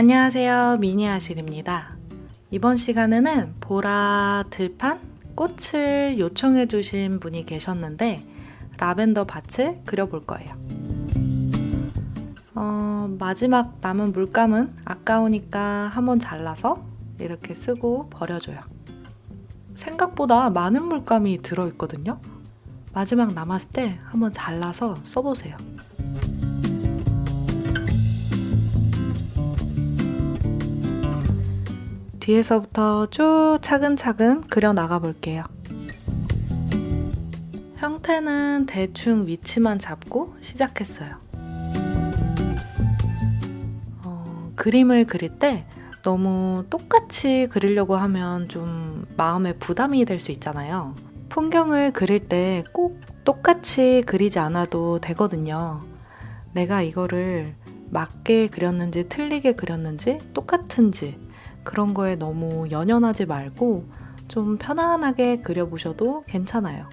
안녕하세요. 미니아실입니다. 이번 시간에는 보라 들판 꽃을 요청해 주신 분이 계셨는데 라벤더 밭을 그려볼 거예요. 마지막 남은 물감은 아까우니까 한번 잘라서 이렇게 쓰고 버려줘요. 생각보다 많은 물감이 들어있거든요. 마지막 남았을 때 한번 잘라서 써보세요. 뒤에서부터 쭉 차근차근 그려 나가 볼게요. 형태는 대충 위치만 잡고 시작했어요. 그림을 그릴 때 너무 똑같이 그리려고 하면 좀 마음에 부담이 될 수 있잖아요. 풍경을 그릴 때 꼭 똑같이 그리지 않아도 되거든요. 내가 이거를 맞게 그렸는지 틀리게 그렸는지 똑같은지 그런 거에 너무 연연하지 말고 좀 편안하게 그려보셔도 괜찮아요.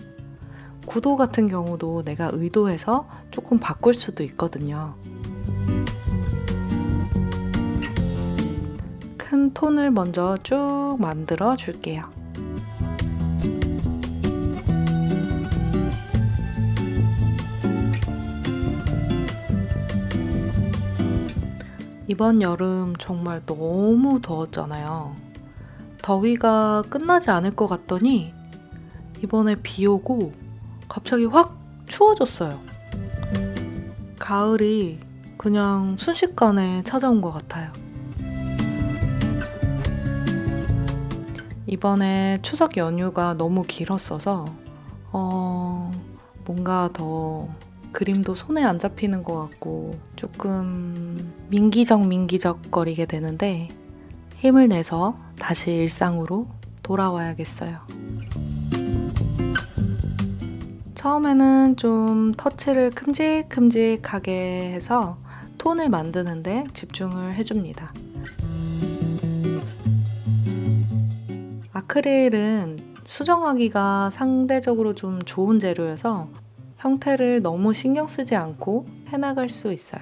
구도 같은 경우도 내가 의도해서 조금 바꿀 수도 있거든요. 큰 톤을 먼저 쭉 만들어 줄게요. 이번 여름 정말 너무 더웠잖아요. 더위가 끝나지 않을 것 같더니 이번에 비 오고 갑자기 확 추워졌어요. 가을이 그냥 순식간에 찾아온 것 같아요. 이번에 추석 연휴가 너무 길었어서 뭔가 더 그림도 손에 안 잡히는 것 같고 조금 민기적 거리게 되는데 힘을 내서 다시 일상으로 돌아와야겠어요. 처음에는 좀 터치를 큼직큼직하게 해서 톤을 만드는데 집중을 해줍니다. 아크릴은 수정하기가 상대적으로 좀 좋은 재료여서 형태를 너무 신경 쓰지 않고 해나갈 수 있어요.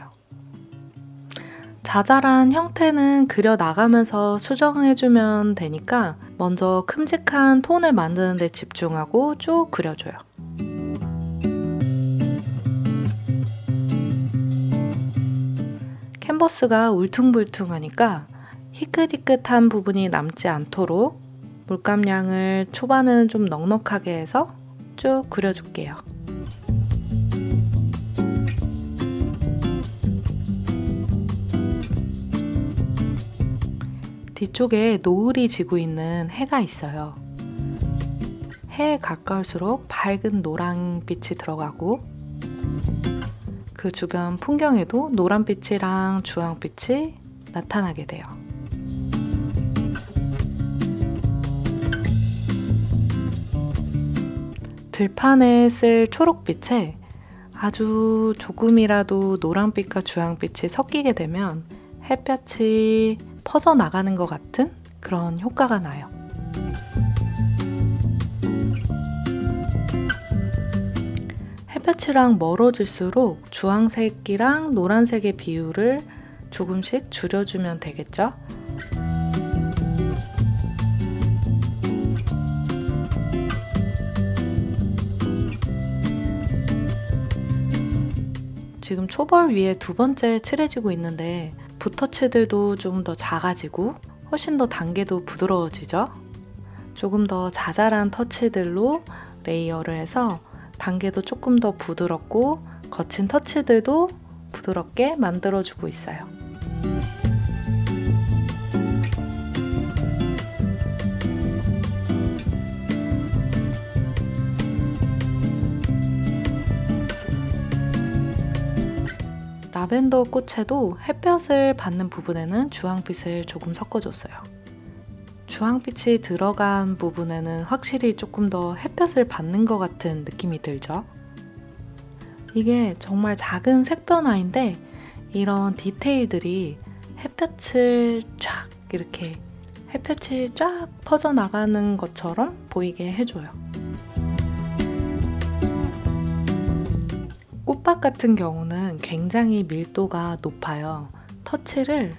자잘한 형태는 그려 나가면서 수정해주면 되니까 먼저 큼직한 톤을 만드는 데 집중하고 쭉 그려줘요. 캔버스가 울퉁불퉁하니까 희끗희끗한 부분이 남지 않도록 물감량을 초반은 좀 넉넉하게 해서 쭉 그려줄게요. 뒤쪽에 노을이 지고 있는 해가 있어요. 해에 가까울수록 밝은 노란빛이 들어가고 그 주변 풍경에도 노란빛이랑 주황빛이 나타나게 돼요. 들판에 쓸 초록빛에 아주 조금이라도 노란빛과 주황빛이 섞이게 되면 햇볕이 퍼져나가는 것 같은 그런 효과가 나요. 햇볕이랑 멀어질수록 주황색이랑 노란색의 비율을 조금씩 줄여주면 되겠죠? 지금 초벌 위에 두 번째 칠해지고 있는데 붓터치들도 좀 더 작아지고 훨씬 더 단계도 부드러워지죠? 조금 더 자잘한 터치들로 레이어를 해서 단계도 조금 더 부드럽고 거친 터치들도 부드럽게 만들어주고 있어요. 라벤더 꽃에도 햇볕을 받는 부분에는 주황빛을 조금 섞어줬어요. 주황빛이 들어간 부분에는 확실히 조금 더 햇볕을 받는 것 같은 느낌이 들죠? 이게 정말 작은 색 변화인데 이런 디테일들이 햇볕을 쫙 이렇게 햇볕이 쫙 퍼져나가는 것처럼 보이게 해줘요. 꽃밭 같은 경우는 굉장히 밀도가 높아요. 터치를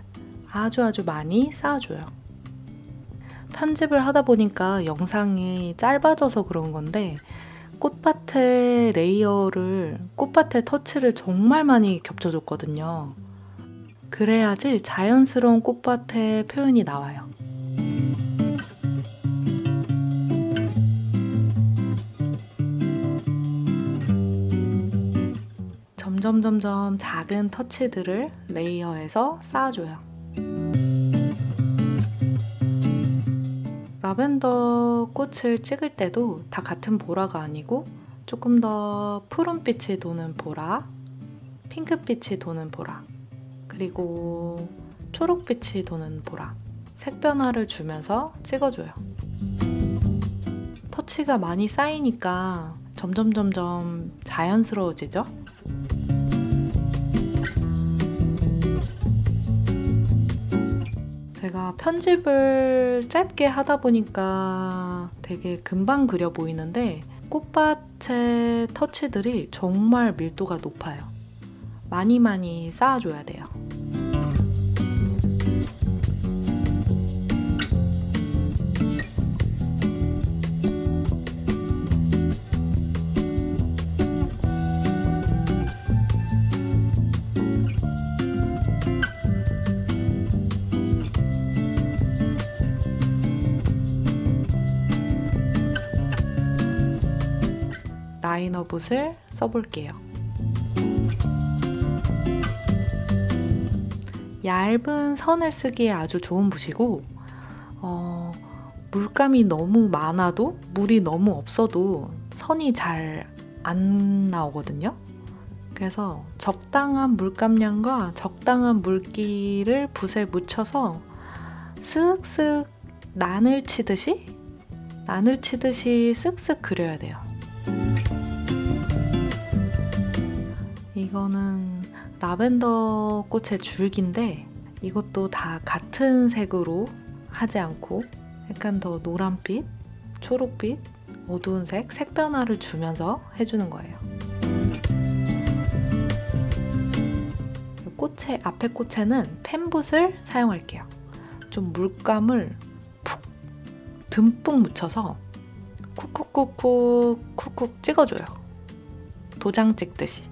아주 많이 쌓아줘요. 편집을 하다 보니까 영상이 짧아져서 그런 건데 꽃밭의 꽃밭의 터치를 정말 많이 겹쳐줬거든요. 그래야지 자연스러운 꽃밭의 표현이 나와요. 점점 작은 터치들을 레이어해서 쌓아줘요. 라벤더 꽃을 찍을 때도 다 같은 보라가 아니고 조금 더 푸른빛이 도는 보라, 핑크빛이 도는 보라, 그리고 초록빛이 도는 보라, 색 변화를 주면서 찍어줘요. 터치가 많이 쌓이니까 점점 자연스러워지죠? 제가 편집을 짧게 하다 보니까 되게 금방 그려 보이는데 꽃밭의 터치들이 정말 밀도가 높아요. 많이 쌓아줘야 돼요. 라이너 붓을 써볼게요. 얇은 선을 쓰기에 아주 좋은 붓이고 물감이 너무 많아도 물이 너무 없어도 선이 잘 안 나오거든요. 그래서 적당한 물감량과 적당한 물기를 붓에 묻혀서 쓱쓱 난을 치듯이 쓱쓱 그려야 돼요. 이거는 라벤더 꽃의 줄기인데 이것도 다 같은 색으로 하지 않고 약간 더 노란빛, 초록빛, 어두운 색 변화를 주면서 해주는 거예요. 앞에 꽃에는 펜붓을 사용할게요. 좀 물감을 듬뿍 묻혀서 쿡쿡 찍어줘요. 도장 찍듯이.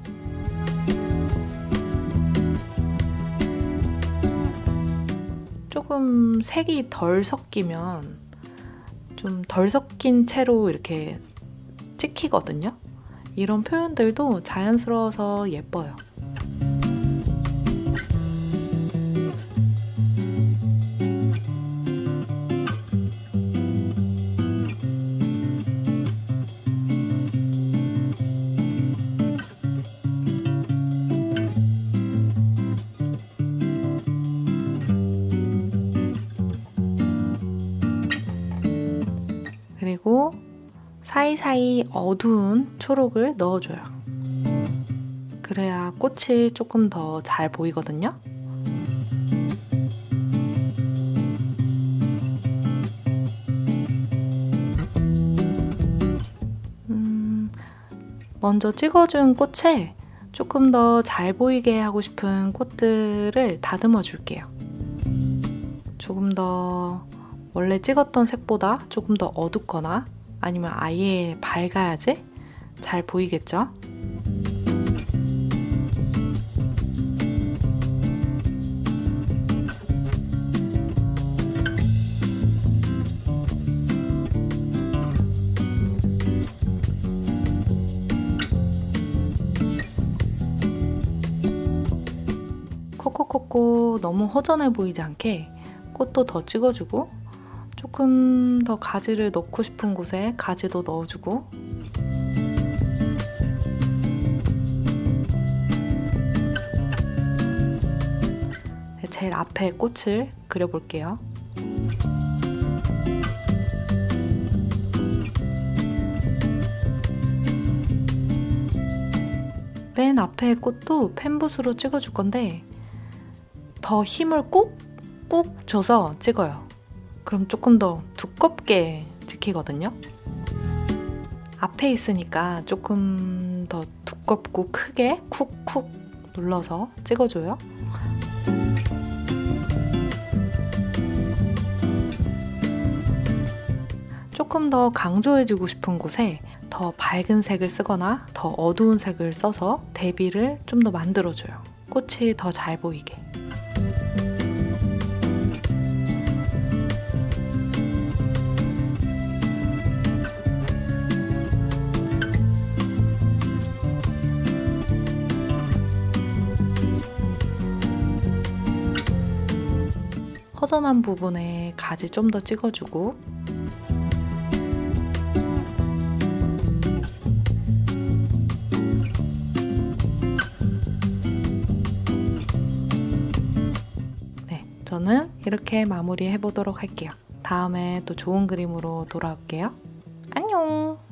조금 색이 덜 섞이면 좀 덜 섞인 채로 이렇게 찍히거든요. 이런 표현들도 자연스러워서 예뻐요. 그리고 사이사이 어두운 초록을 넣어줘요. 그래야 꽃이 조금 더 잘 보이거든요. 먼저 찍어준 꽃에 조금 더 잘 보이게 하고 싶은 꽃들을 다듬어 줄게요. 조금 더 원래 찍었던 색보다 조금 더 어둡거나 아니면 아예 밝아야지 잘 보이겠죠? 코코코코 너무 허전해 보이지 않게 꽃도 더 찍어주고 조금 더 가지를 넣고 싶은 곳에 가지도 넣어주고 제일 앞에 꽃을 그려볼게요. 맨 앞에 꽃도 펜붓으로 찍어줄 건데 더 힘을 꾹꾹 줘서 찍어요. 그럼 조금 더 두껍게 찍히거든요. 앞에 있으니까 조금 더 두껍고 크게 쿡쿡 눌러서 찍어줘요. 조금 더 강조해주고 싶은 곳에 더 밝은 색을 쓰거나 더 어두운 색을 써서 대비를 좀 더 만들어줘요. 꽃이 더 잘 보이게. 허전한 부분에 가지 좀 더 찍어주고, 네, 저는 이렇게 마무리해 보도록 할게요. 다음에 또 좋은 그림으로 돌아올게요. 안녕!